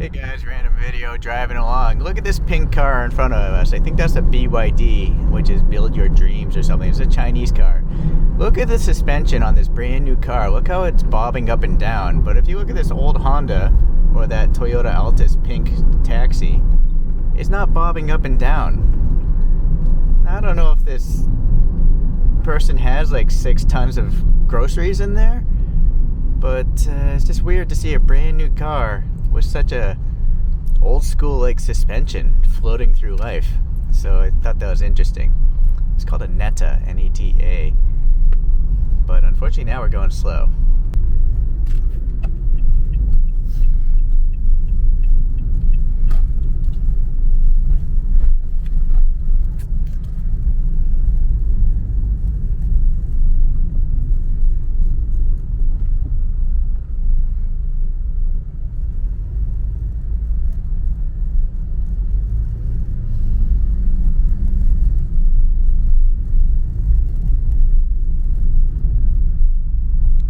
Hey guys, random video driving along. Look at this pink car in front of us. I think that's a BYD, which is Build Your Dreams or something. It's a Chinese car. Look at the suspension on this brand new car. Look how it's bobbing up and down. But if you look at this old Honda or that Toyota Altis pink taxi, it's not bobbing up and down. I don't know if this person has like 6 tons of groceries in there, but it's just weird to see a brand new car with such a old school like suspension floating through life. So I thought that was interesting. It's called a Neta, N-E-T-A. But unfortunately now we're going slow.